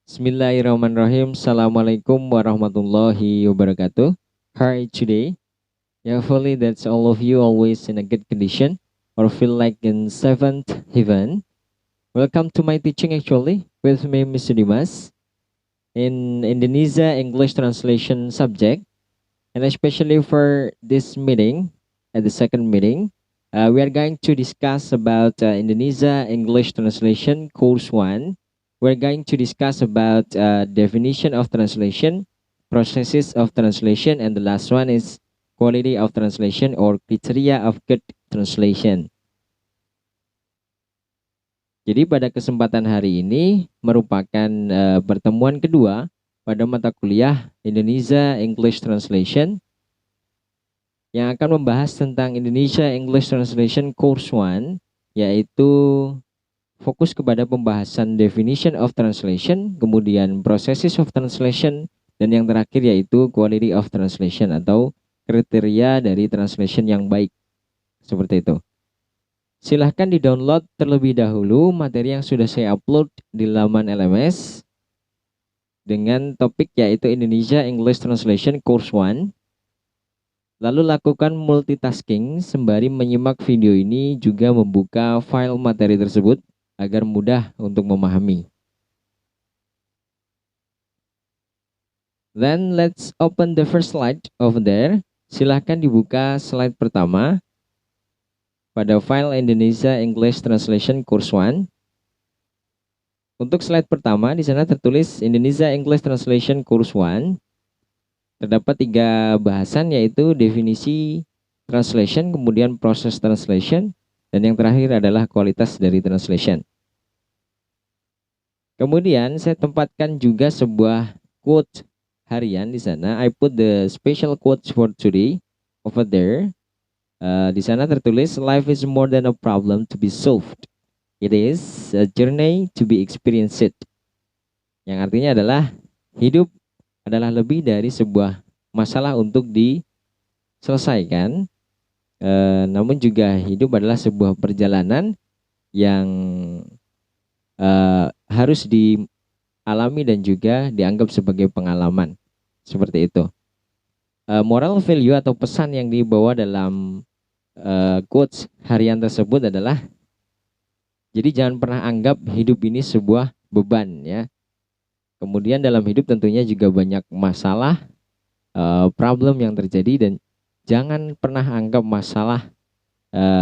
Bismillahirrahmanirrahim. Assalamualaikum warahmatullahi wabarakatuh. Hi today. Yeah, hopefully that's all of you always in a good condition or feel like in seventh heaven. Welcome to my teaching actually with me Mr. Dimas in Indonesia English translation subject, and especially for this meeting at the second meeting, we are going to discuss about Indonesia English translation course 1. We're going to discuss about definition of translation, processes of translation, and the last one is quality of translation or criteria of good translation. Jadi pada kesempatan hari ini merupakan pertemuan kedua pada mata kuliah Indonesia English Translation yang akan membahas tentang Indonesia English Translation Course 1, yaitu fokus kepada pembahasan definition of translation, kemudian processes of translation, dan yang terakhir yaitu quality of translation atau kriteria dari translation yang baik. Seperti itu. Silahkan di-download terlebih dahulu materi yang sudah saya upload di laman LMS dengan topik yaitu Indonesia English Translation Course 1. Lalu lakukan multitasking sembari menyimak video ini, juga membuka file materi tersebut agar mudah untuk memahami. Then let's open the first slide over there. Silahkan dibuka slide pertama pada file Indonesia English Translation Course 1. Untuk slide pertama di sana tertulis Indonesia English Translation Course 1. Terdapat 3 bahasan yaitu definisi translation, kemudian proses translation, dan yang terakhir adalah kualitas dari translation. Kemudian saya tempatkan juga sebuah quote harian di sana. I put the special quotes for today over there. Di sana tertulis, life is more than a problem to be solved. It is a journey to be experienced. Yang artinya adalah hidup adalah lebih dari sebuah masalah untuk diselesaikan, namun juga hidup adalah sebuah perjalanan yang harus dialami dan juga dianggap sebagai pengalaman. Seperti itu. Moral value atau pesan yang dibawa dalam quotes harian tersebut adalah, jadi jangan pernah anggap hidup ini sebuah beban ya. Kemudian dalam hidup tentunya juga banyak masalah, problem yang terjadi, dan jangan pernah anggap masalah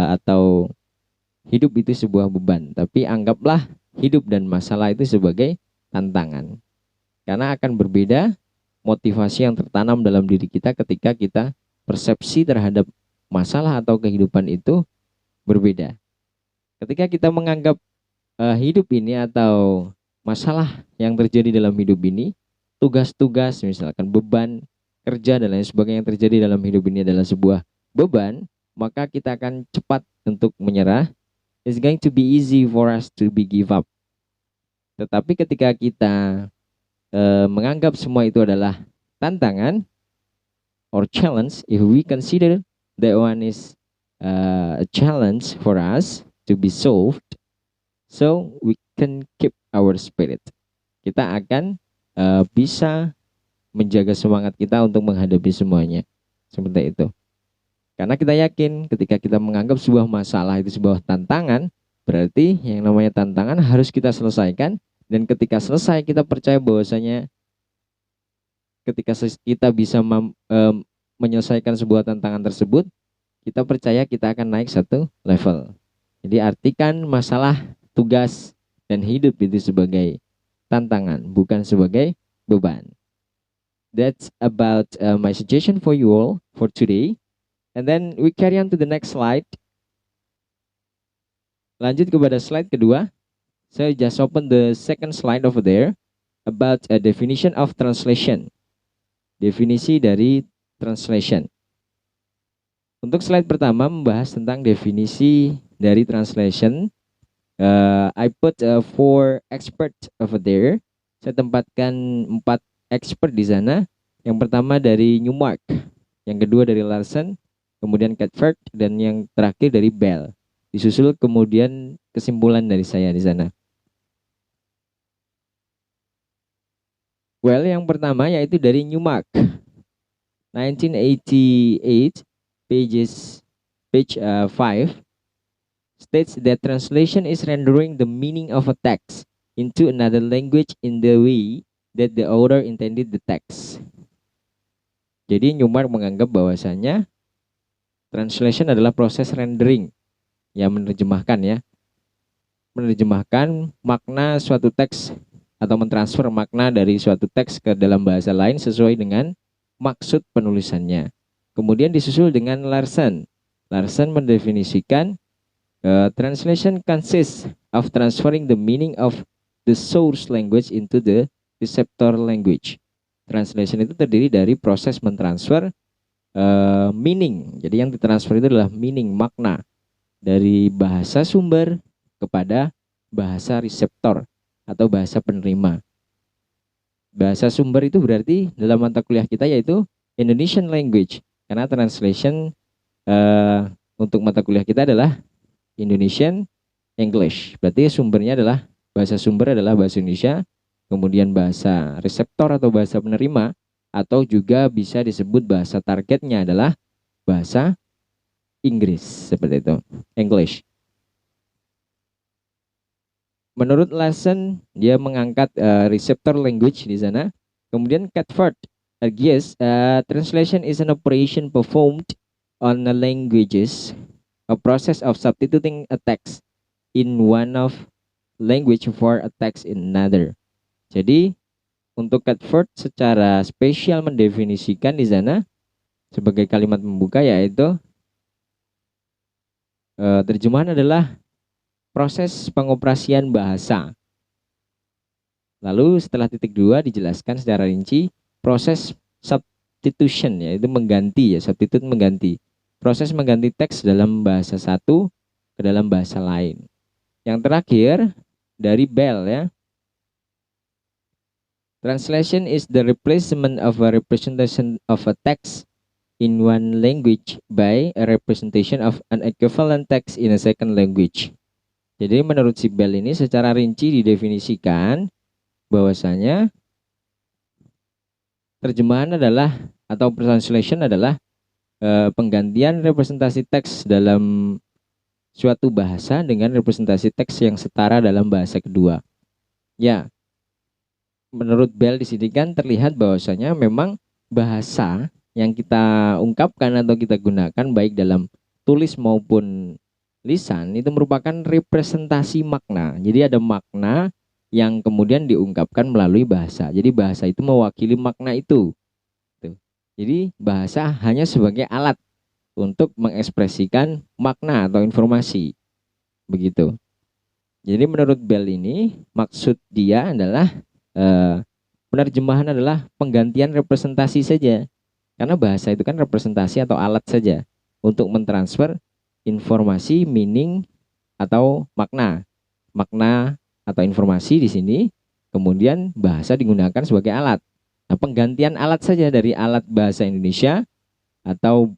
atau hidup itu sebuah beban, tapi anggaplah hidup dan masalah itu sebagai tantangan. Karena akan berbeda motivasi yang tertanam dalam diri kita ketika kita persepsi terhadap masalah atau kehidupan itu berbeda. Ketika kita menganggap hidup ini atau masalah yang terjadi dalam hidup ini, tugas-tugas misalkan beban kerja dan lain sebagainya yang terjadi dalam hidup ini adalah sebuah beban, maka kita akan cepat untuk menyerah. It's going to be easy for us to be give up. Tetapi ketika kita menganggap semua itu adalah tantangan or challenge, if we consider that one is a challenge for us to be solved, so we can keep our spirit. Kita akan bisa menjaga semangat kita untuk menghadapi semuanya. Seperti itu. Karena kita yakin ketika kita menganggap sebuah masalah itu sebuah tantangan, berarti yang namanya tantangan harus kita selesaikan. Dan ketika selesai, kita percaya bahwasanya ketika kita bisa menyelesaikan sebuah tantangan tersebut, kita percaya kita akan naik satu level. Jadi artikan masalah, tugas, dan hidup itu sebagai tantangan, bukan sebagai beban. That's about my suggestion for you all for today. And then we carry on to the next slide. Lanjut kepada slide kedua. So just open the second slide over there about a definition of translation. Definisi dari translation. Untuk slide pertama membahas tentang definisi dari translation. I put 4 experts over there. Saya tempatkan 4 expert di sana. Yang pertama dari Newmark, yang kedua dari Larson, kemudian Catford, dan yang terakhir dari Bell. Disusul kemudian kesimpulan dari saya di sana. Well, yang pertama yaitu dari Newmark 1988, page 5 states that translation is rendering the meaning of a text into another language in the way that the author intended the text. Jadi Newmark menganggap bahwasanya translation adalah proses rendering, yang menerjemahkan ya, menerjemahkan makna suatu teks atau mentransfer makna dari suatu teks ke dalam bahasa lain sesuai dengan maksud penulisannya. Kemudian disusul dengan Larson. Larson mendefinisikan translation consists of transferring the meaning of the source language into the receptor language. Translation itu terdiri dari proses mentransfer meaning. Jadi yang ditransfer itu adalah meaning, makna dari bahasa sumber kepada bahasa reseptor atau bahasa penerima. Bahasa sumber itu berarti dalam mata kuliah kita yaitu Indonesian language, karena translation untuk mata kuliah kita adalah Indonesian English. Berarti sumbernya adalah, bahasa sumber adalah bahasa Indonesia, kemudian bahasa reseptor atau bahasa penerima, atau juga bisa disebut bahasa targetnya adalah bahasa Inggris, seperti itu, English. Menurut Larson, dia mengangkat receptor language di sana. Kemudian Catford argues translation is an operation performed on the languages, a process of substituting a text in one of language for a text in another. Jadi untuk Catford secara spesial mendefinisikan di sana sebagai kalimat pembuka yaitu terjemahan adalah proses pengoperasian bahasa. Lalu setelah titik 2 dijelaskan secara rinci proses substitution, yaitu mengganti ya, substitute mengganti. Proses mengganti teks dalam bahasa satu ke dalam bahasa lain. Yang terakhir dari Bell ya. Translation is the replacement of a representation of a text in one language by a representation of an equivalent text in a second language. Jadi menurut si Bell ini secara rinci didefinisikan bahwasanya terjemahan adalah atau translation adalah penggantian representasi teks dalam suatu bahasa dengan representasi teks yang setara dalam bahasa kedua. Ya, menurut Bell di sini kan terlihat bahwasanya memang bahasa yang kita ungkapkan atau kita gunakan baik dalam tulis maupun lisan itu merupakan representasi makna. Jadi ada makna yang kemudian diungkapkan melalui bahasa. Jadi bahasa itu mewakili makna itu. Jadi bahasa hanya sebagai alat untuk mengekspresikan makna atau informasi. Begitu. Jadi menurut Bell ini maksud dia adalah penerjemahan adalah penggantian representasi saja. Karena bahasa itu kan representasi atau alat saja untuk mentransfer informasi, meaning atau makna atau informasi di sini, kemudian bahasa digunakan sebagai alat. Nah, penggantian alat saja dari alat bahasa Indonesia atau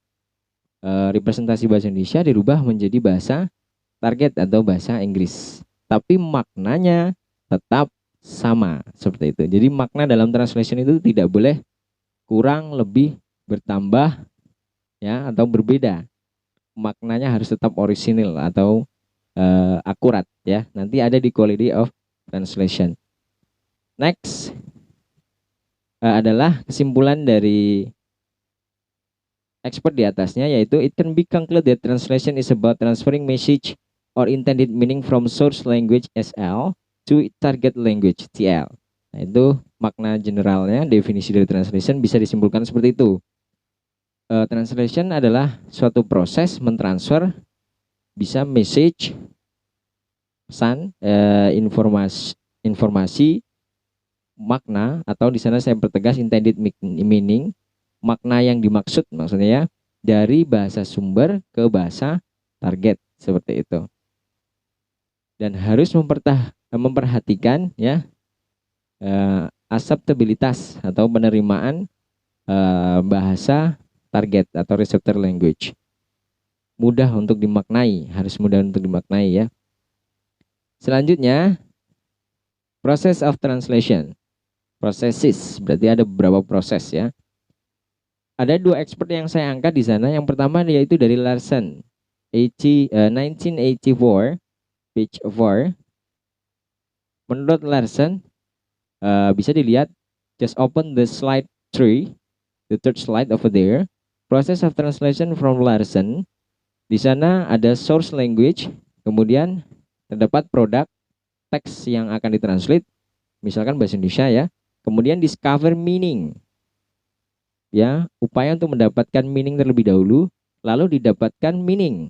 representasi bahasa Indonesia dirubah menjadi bahasa target atau bahasa Inggris. Tapi maknanya tetap sama seperti itu. Jadi makna dalam translation itu tidak boleh kurang, lebih, bertambah ya atau berbeda. Maknanya harus tetap orisinil atau akurat ya. Nanti ada di quality of translation. Next adalah kesimpulan dari expert di atasnya, yaitu it can be concluded that translation is about transferring message or intended meaning from source language SL to target language TL. Nah, itu makna generalnya, definisi dari translation bisa disimpulkan seperti itu. Translation adalah suatu proses mentransfer bisa message, pesan, informasi, makna, atau di sana saya pertegas intended meaning, makna yang dimaksud maksudnya ya, dari bahasa sumber ke bahasa target seperti itu. Dan harus memperhatikan ya aseptabilitas atau penerimaan bahasa target atau receptor language. Mudah untuk dimaknai, harus mudah untuk dimaknai ya. Selanjutnya, process of translation. Processes, berarti ada beberapa proses ya. Ada 2 expert yang saya angkat di sana. Yang pertama yaitu dari Larson, 1984, page 4. Menurut Larson, bisa dilihat, just open the slide 3, the third slide over there. Process of translation from Larson. Di sana ada source language, kemudian terdapat produk teks yang akan ditranslate, misalkan bahasa Indonesia ya. Kemudian discover meaning, ya, upaya untuk mendapatkan meaning terlebih dahulu, lalu didapatkan meaning,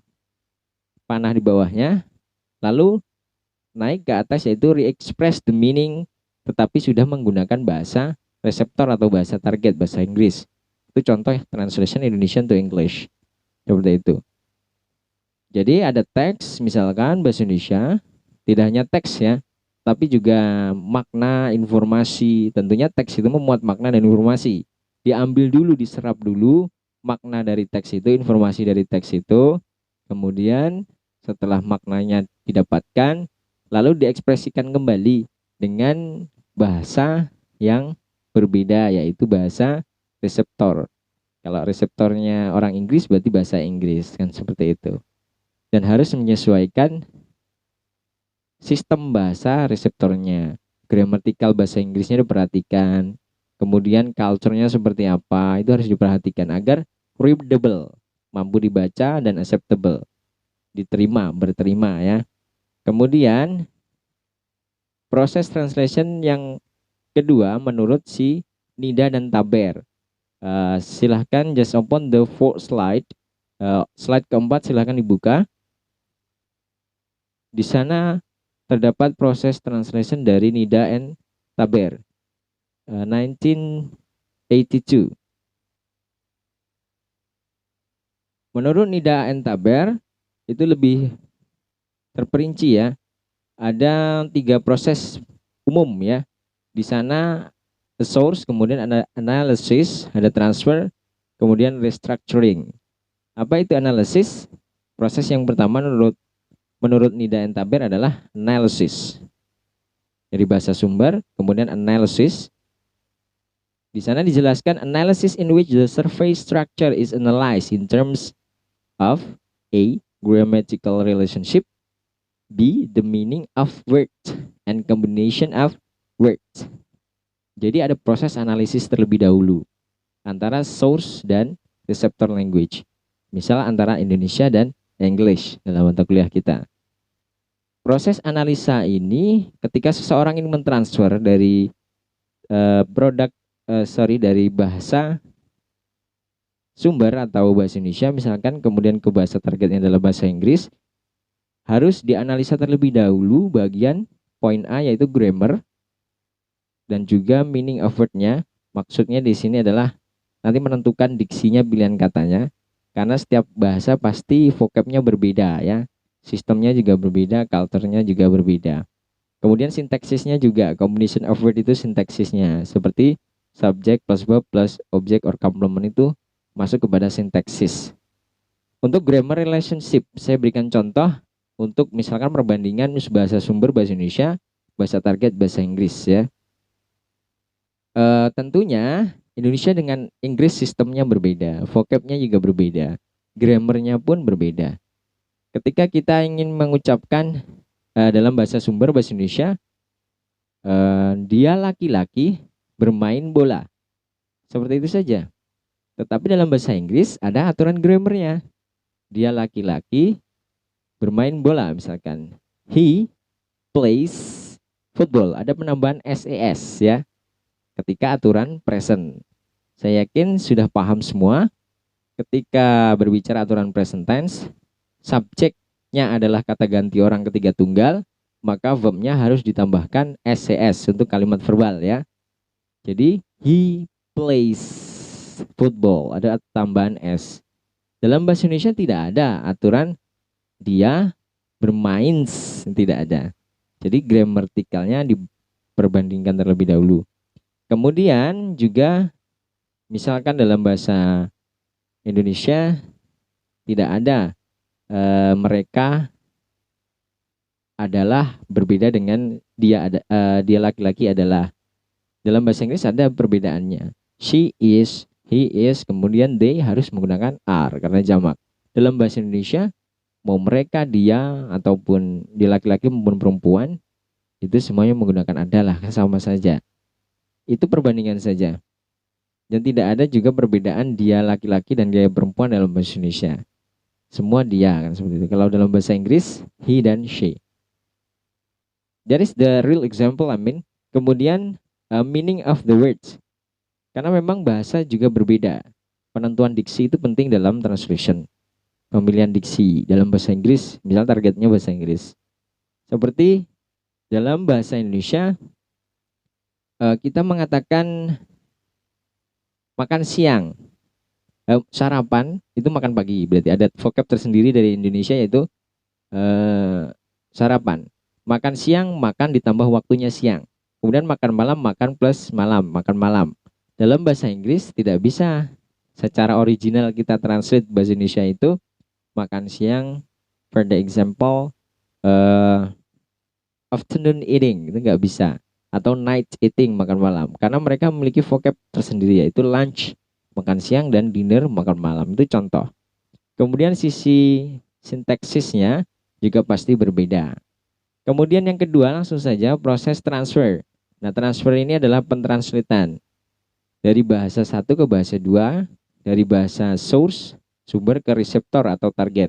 panah di bawahnya, lalu naik ke atas yaitu re-express the meaning, tetapi sudah menggunakan bahasa reseptor atau bahasa target, bahasa Inggris. Itu contoh translation Indonesian to English, seperti itu. Jadi ada teks, misalkan bahasa Indonesia, tidak hanya teks ya, tapi juga makna, informasi. Tentunya teks itu memuat makna dan informasi. Diambil dulu, diserap dulu makna dari teks itu, informasi dari teks itu. Kemudian setelah maknanya didapatkan, lalu diekspresikan kembali dengan bahasa yang berbeda, yaitu bahasa reseptor. Kalau reseptornya orang Inggris berarti bahasa Inggris, kan seperti itu. Dan harus menyesuaikan sistem bahasa reseptornya. Gramatikal bahasa Inggrisnya diperhatikan. Kemudian culture-nya seperti apa, itu harus diperhatikan agar readable, mampu dibaca, dan acceptable, diterima, berterima ya. Kemudian proses translation yang kedua menurut si Nida dan Taber. Silahkan just open the fourth slide. Slide keempat silahkan dibuka. Di sana terdapat proses translation dari Nida and Taber, 1982. Menurut Nida and Taber itu lebih terperinci ya. Ada 3 proses umum ya. Di sana the source, kemudian ada analysis, ada transfer, kemudian restructuring. Apa itu analysis? Proses yang pertama menurut Nida and Taber adalah analysis. Dari bahasa sumber, kemudian analysis. Di sana dijelaskan analysis in which the survey structure is analyzed in terms of A. Grammatical relationship, B. The meaning of words and combination of words. Jadi ada proses analisis terlebih dahulu antara source dan receptor language. Misal antara Indonesia dan English dalam mata kuliah kita. Proses analisa ini ketika seseorang ingin mentransfer dari dari bahasa sumber atau bahasa Indonesia misalkan kemudian ke bahasa targetnya adalah bahasa Inggris, harus dianalisa terlebih dahulu bagian poin A yaitu grammar dan juga meaning of word-nya. Maksudnya di sini adalah nanti menentukan diksinya, pilihan katanya, karena setiap bahasa pasti vocabnya berbeda ya. Sistemnya juga berbeda, culture-nya juga berbeda. Kemudian sintaksisnya juga, combination of word itu sintaksisnya. Seperti subject plus verb plus object or complement itu masuk kepada sintaksis. Untuk grammar relationship, saya berikan contoh untuk misalkan perbandingan bahasa sumber bahasa Indonesia, bahasa target bahasa Inggris ya. Tentunya Indonesia dengan Inggris sistemnya berbeda, vocabnya juga berbeda, grammarnya pun berbeda. Ketika kita ingin mengucapkan dalam bahasa sumber bahasa Indonesia, dia laki-laki bermain bola, seperti itu saja. Tetapi dalam bahasa Inggris ada aturan grammarnya. Dia laki-laki bermain bola, misalkan he plays football, ada penambahan ses ya ketika aturan present. Saya yakin sudah paham semua. Ketika berbicara aturan present tense, subjeknya adalah kata ganti orang ketiga tunggal, maka verbnya harus ditambahkan ses untuk kalimat verbal ya. Jadi he plays football, ada tambahan s. Dalam bahasa Indonesia tidak ada aturan dia bermain, tidak ada. Jadi gramatikalnya diperbandingkan terlebih dahulu. Kemudian juga misalkan dalam bahasa Indonesia tidak ada mereka adalah berbeda dengan dia laki-laki adalah. Dalam bahasa Inggris ada perbedaannya. She is, he is, kemudian they harus menggunakan are karena jamak. Dalam bahasa Indonesia, mau mereka, dia, ataupun di laki-laki maupun perempuan, itu semuanya menggunakan adalah, sama saja. Itu perbandingan saja. Dan tidak ada juga perbedaan dia laki-laki dan dia perempuan dalam bahasa Indonesia. Semua dia kan seperti itu. Kalau dalam bahasa Inggris, he dan she. That is the real example, I mean. Kemudian meaning of the words. Karena memang bahasa juga berbeda. Penentuan diksi itu penting dalam translation. Pemilihan diksi dalam bahasa Inggris, misal targetnya bahasa Inggris. Seperti dalam bahasa Indonesia, kita mengatakan makan siang. Sarapan itu makan pagi. Berarti ada vocab tersendiri dari Indonesia yaitu sarapan. Makan siang, makan ditambah waktunya siang. Kemudian makan malam, makan plus malam, makan malam. Dalam bahasa Inggris tidak bisa secara original kita translate bahasa Indonesia itu makan siang, for the example, afternoon eating, itu nggak bisa. Atau night eating, makan malam. Karena mereka memiliki vocab tersendiri yaitu lunch, makan siang, dan dinner, makan malam. Itu contoh. Kemudian sisi sintaksisnya juga pasti berbeda. Kemudian yang kedua langsung saja proses transfer. Nah, transfer ini adalah pentranslitan dari bahasa satu ke bahasa dua, dari bahasa source, sumber, ke reseptor atau target.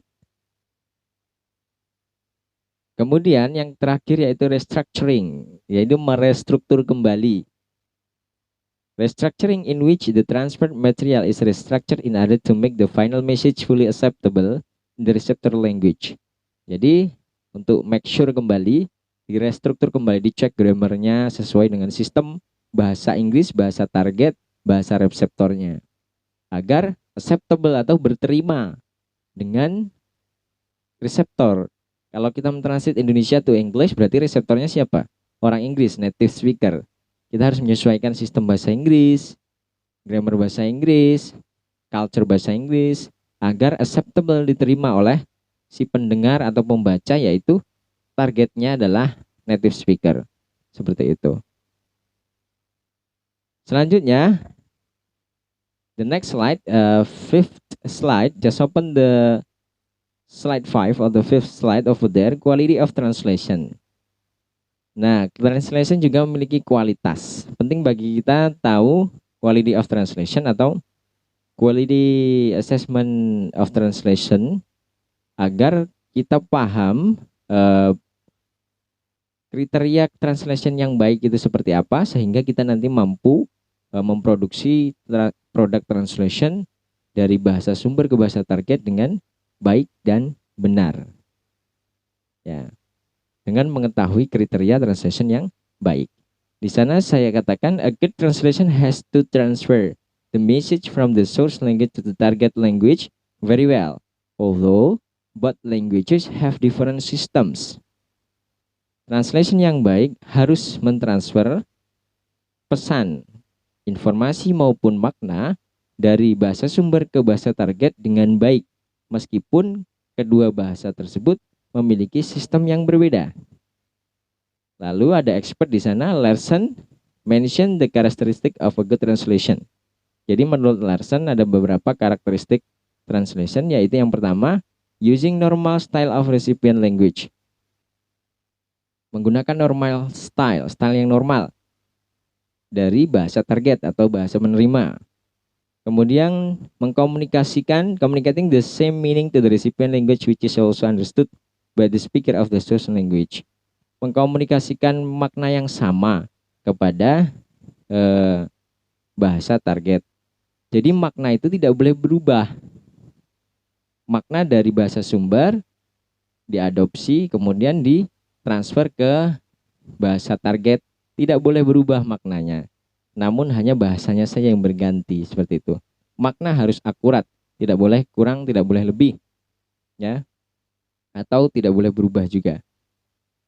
Kemudian yang terakhir yaitu restructuring, yaitu merestruktur kembali. Restructuring in which the transferred material is restructured in order to make the final message fully acceptable in the receptor language. Jadi untuk make sure kembali, direstruktur kembali, dicek grammarnya sesuai dengan sistem bahasa Inggris, bahasa target, bahasa reseptornya. Agar acceptable atau berterima dengan reseptor. Kalau kita mentranslate Indonesia to English, berarti reseptornya siapa? Orang Inggris, native speaker. Kita harus menyesuaikan sistem bahasa Inggris, grammar bahasa Inggris, culture bahasa Inggris, agar acceptable diterima oleh si pendengar atau pembaca, yaitu targetnya adalah native speaker. Seperti itu. Selanjutnya, the next slide, fifth slide, just open the slide 5 or the fifth slide over there, quality of translation. Nah, translation juga memiliki kualitas. Penting bagi kita tahu quality of translation atau quality assessment of translation agar kita paham kriteria translation yang baik itu seperti apa, sehingga kita nanti mampu memproduksi produk translation dari bahasa sumber ke bahasa target dengan baik dan benar. Ya, dengan mengetahui kriteria translation yang baik. Di sana saya katakan a good translation has to transfer the message from the source language to the target language very well, although both languages have different systems. Translation yang baik harus mentransfer pesan, informasi maupun makna dari bahasa sumber ke bahasa target dengan baik, meskipun kedua bahasa tersebut memiliki sistem yang berbeda. Lalu ada expert di sana, Larson mention the characteristic of a good translation. Jadi menurut Larson ada beberapa karakteristik translation, yaitu yang pertama, using normal style of recipient language. Menggunakan normal style yang normal dari bahasa target atau bahasa menerima. Kemudian communicating the same meaning to the recipient language which is also understood by the speaker of the source language. Mengkomunikasikan makna yang sama kepada bahasa target. Jadi makna itu tidak boleh berubah. Makna dari bahasa sumber diadopsi kemudian ditransfer ke bahasa target, tidak boleh berubah maknanya. Namun hanya bahasanya saja yang berganti, seperti itu. Makna harus akurat, tidak boleh kurang, tidak boleh lebih. Ya. Atau tidak boleh berubah juga.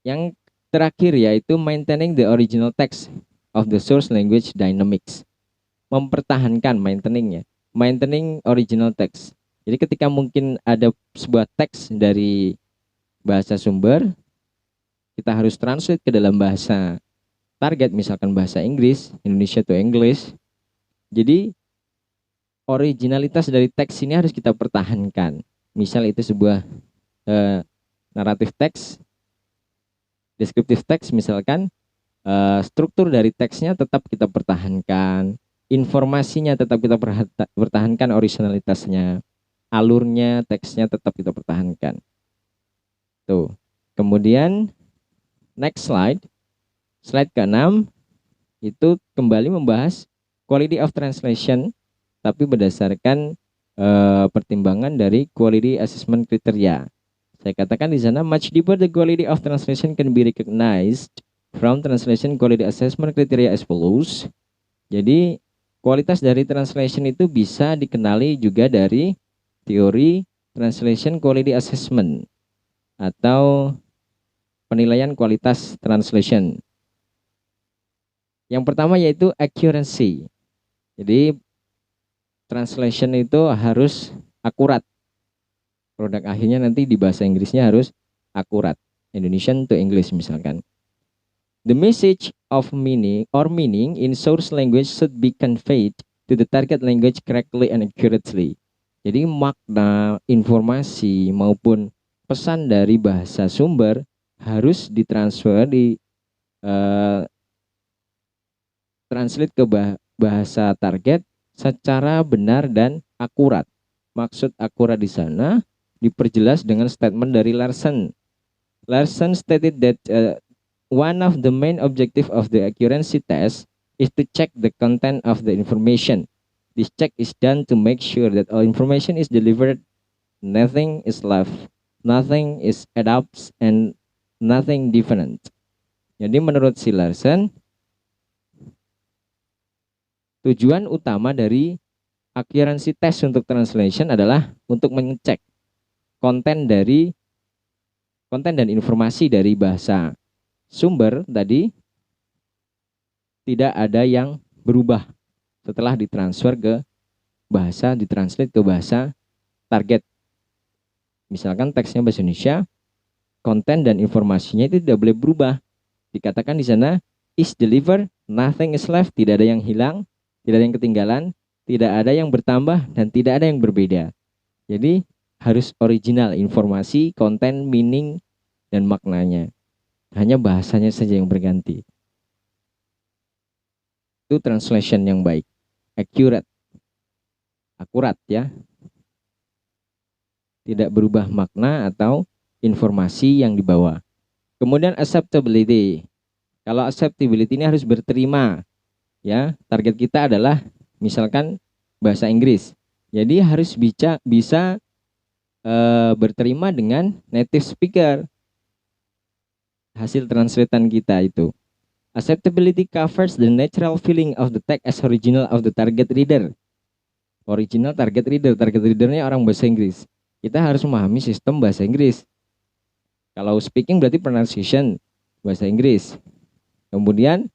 Yang terakhir yaitu maintaining the original text of the source language dynamics. Mempertahankan, maintaining original text. Jadi ketika mungkin ada sebuah teks dari bahasa sumber, kita harus translate ke dalam bahasa target, misalkan bahasa Inggris, Indonesia to English. Jadi originalitas dari teks ini harus kita pertahankan. Misal itu sebuah naratif teks, deskriptif teks misalkan, struktur dari teksnya tetap kita pertahankan, informasinya tetap kita pertahankan, originalitasnya, alurnya, teksnya tetap kita pertahankan. Tuh. Kemudian next slide ke-6 itu kembali membahas quality of translation, tapi berdasarkan pertimbangan dari quality assessment criteria. Saya katakan di sana, much deeper the quality of translation can be recognized from translation quality assessment criteria as follows. Jadi kualitas dari translation itu bisa dikenali juga dari teori translation quality assessment atau penilaian kualitas translation. Yang pertama yaitu accuracy. Jadi translation itu harus akurat. Produk akhirnya nanti di bahasa Inggrisnya harus akurat. Indonesian to English misalkan. The message of meaning in source language should be conveyed to the target language correctly and accurately. Jadi makna, informasi maupun pesan dari bahasa sumber harus ditransfer, translate ke bahasa target secara benar dan akurat. Maksud akurat di sana diperjelas dengan statement dari Larson. Larson stated that one of the main objective of the accuracy test is to check the content of the information. This check is done to make sure that all information is delivered, nothing is left, nothing is adopted, and nothing different. Jadi menurut si Larson, tujuan utama dari accuracy test untuk translation adalah untuk mengecek konten dan informasi dari bahasa sumber tadi tidak ada yang berubah setelah ditranslate ke bahasa target. Misalkan teksnya bahasa Indonesia, konten dan informasinya itu tidak boleh berubah. Dikatakan di sana is delivered, nothing is left, tidak ada yang hilang, tidak ada yang ketinggalan, tidak ada yang bertambah, dan tidak ada yang berbeda. Jadi harus original informasi, konten, meaning, dan maknanya. Hanya bahasanya saja yang berganti. Itu translation yang baik. Accurate. Akurat ya. Tidak berubah makna atau informasi yang dibawa. Kemudian acceptability. Kalau acceptability ini harus berterima. Ya, target kita adalah misalkan bahasa Inggris. Jadi harus bisa berterima dengan native speaker. Hasil translatean kita itu. Acceptability covers the natural feeling of the text as original of the target reader. Original target readernya orang bahasa Inggris. Kita harus memahami sistem bahasa Inggris. Kalau speaking berarti pronunciation bahasa Inggris. Kemudian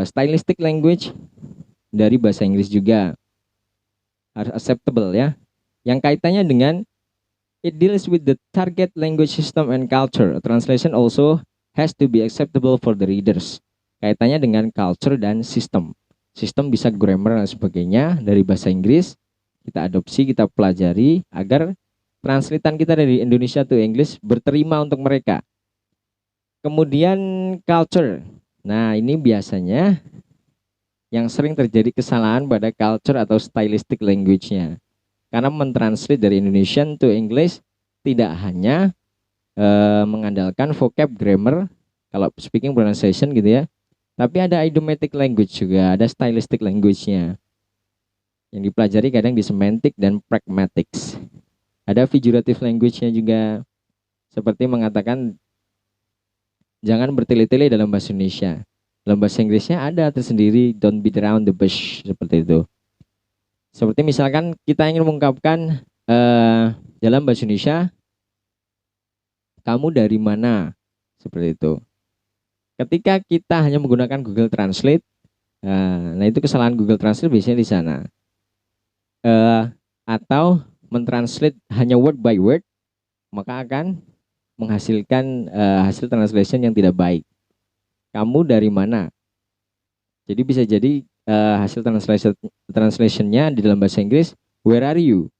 stylistic language dari bahasa Inggris juga harus acceptable ya. Yang kaitannya dengan it deals with the target language system and culture. A translation also has to be acceptable for the readers. Kaitannya dengan culture dan sistem. Sistem bisa grammar dan sebagainya dari bahasa Inggris. Kita adopsi, kita pelajari agar translatean kita dari Indonesia to English berterima untuk mereka. Kemudian culture. Nah, ini biasanya yang sering terjadi kesalahan pada culture atau stylistic language-nya. Karena mentranslate dari Indonesian to English tidak hanya mengandalkan vocab, grammar, kalau speaking, pronunciation gitu ya. Tapi ada idiomatic language juga, ada stylistic language-nya. Yang dipelajari kadang di semantic dan pragmatics. Ada figurative language-nya juga. Seperti mengatakan jangan bertele-tele dalam bahasa Indonesia. Dalam bahasa Inggrisnya ada tersendiri, don't beat around the bush, seperti itu. Seperti misalkan kita ingin mengungkapkan dalam bahasa Indonesia, kamu dari mana? Seperti itu. Ketika kita hanya menggunakan Google Translate, nah itu kesalahan Google Translate biasanya di sana. Atau mentranslate hanya word by word, maka akan menghasilkan hasil translation yang tidak baik. kamu dari mana. Jadi bisa jadi hasil translationnya di dalam bahasa Inggris, where are you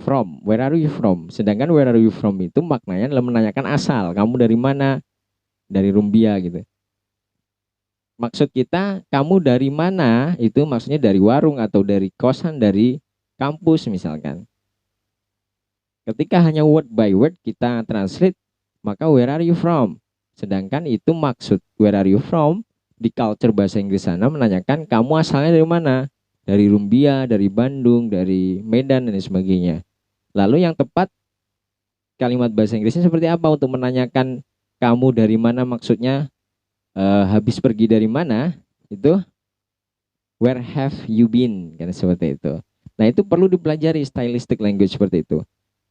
from? Where are you from? Sedangkan where are you from itu maknanya adalah menanyakan asal. Kamu dari mana? Dari Rumbia gitu. Maksud kita, kamu dari mana? Itu maksudnya dari warung atau dari kosan, dari kampus misalkan. Ketika hanya word by word kita translate, maka where are you from? Sedangkan itu maksud where are you from di culture bahasa Inggris sana menanyakan kamu asalnya dari mana? Dari Rumbia, dari Bandung, dari Medan dan sebagainya. Lalu yang tepat kalimat bahasa Inggrisnya seperti apa untuk menanyakan kamu dari mana, maksudnya habis pergi dari mana? Itu where have you been, kan seperti itu. Nah, itu perlu dipelajari stylistic language seperti itu.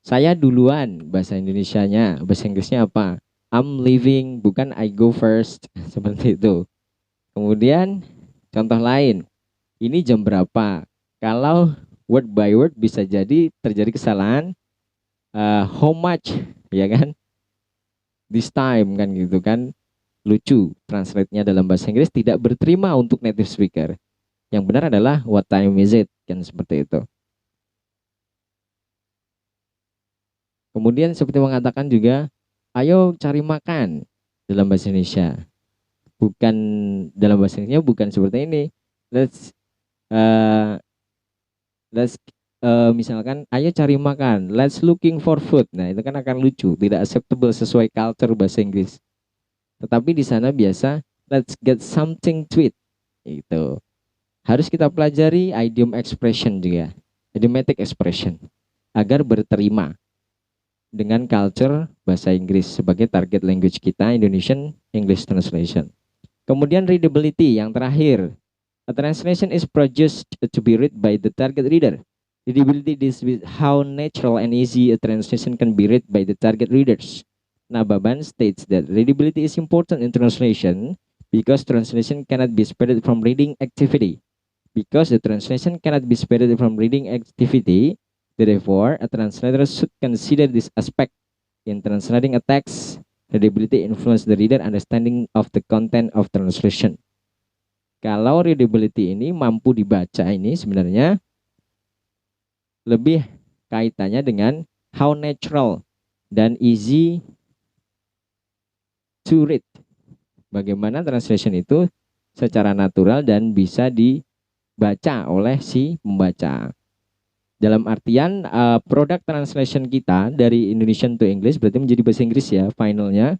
Saya duluan, bahasa Indonesianya, bahasa Inggrisnya apa? I'm leaving, bukan I go first, seperti itu. Kemudian contoh lain, ini jam berapa? Kalau word by word bisa jadi terjadi kesalahan, how much, ya kan? This time, kan gitu kan? Lucu, translate-nya dalam bahasa Inggris tidak berterima untuk native speaker. Yang benar adalah what time is it, kan seperti itu. Kemudian seperti mengatakan juga, ayo cari makan dalam bahasa Indonesia. Bukan dalam bahasa Indonesia bukan seperti ini. Let's uh, let's misalkan ayo cari makan, let's looking for food. Nah, itu kan akan lucu, tidak acceptable sesuai culture bahasa Inggris. Tetapi di sana biasa let's get something to eat. Itu. Harus kita pelajari idiom expression juga, idiomatic expression agar berterima dengan culture bahasa Inggris sebagai target language kita, Indonesian English Translation. Kemudian readability yang terakhir. A translation is produced to be read by the target reader. Readability is how natural and easy a translation can be read by the target readers. Nababan states that readability is important in translation because translation cannot be separated from reading activity. Because the translation cannot be separated from reading activity, therefore, a translator should consider this aspect in translating a text. Readability influence the reader understanding of the content of translation. Kalau readability ini mampu dibaca, ini sebenarnya lebih kaitannya dengan how natural dan easy to read. Bagaimana translation itu secara natural dan bisa dibaca oleh si pembaca. Dalam artian produk translation kita dari Indonesian to English berarti menjadi bahasa Inggris ya, finalnya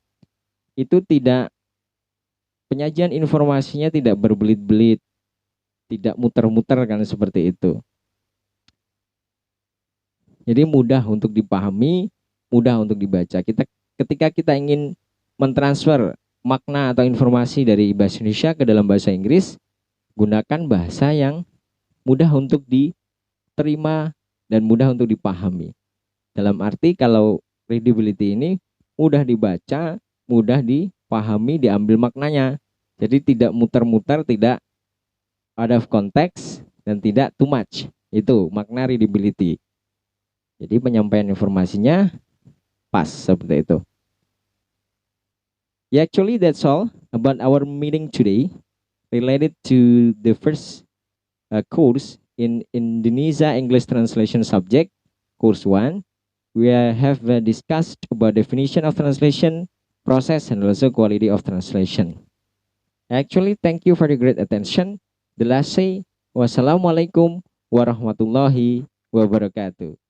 itu tidak, penyajian informasinya tidak berbelit-belit, tidak muter-muter kan seperti itu. Jadi mudah untuk dipahami, mudah untuk dibaca. Ketika kita ingin mentransfer makna atau informasi dari bahasa Indonesia ke dalam bahasa Inggris, gunakan bahasa yang mudah untuk diterima dan mudah untuk dipahami. Dalam arti kalau readability ini mudah dibaca, mudah dipahami, diambil maknanya. Jadi tidak muter-muter, tidak out of context, dan tidak too much. Itu makna readability. Jadi penyampaian informasinya pas seperti itu. Yeah, actually that's all about our meeting today related to the first course in Indonesia English Translation subject, course 1. We have discussed about definition of translation, process, and also quality of translation. Actually, thank you for the great attention. The last say, wassalamualaikum warahmatullahi wabarakatuh.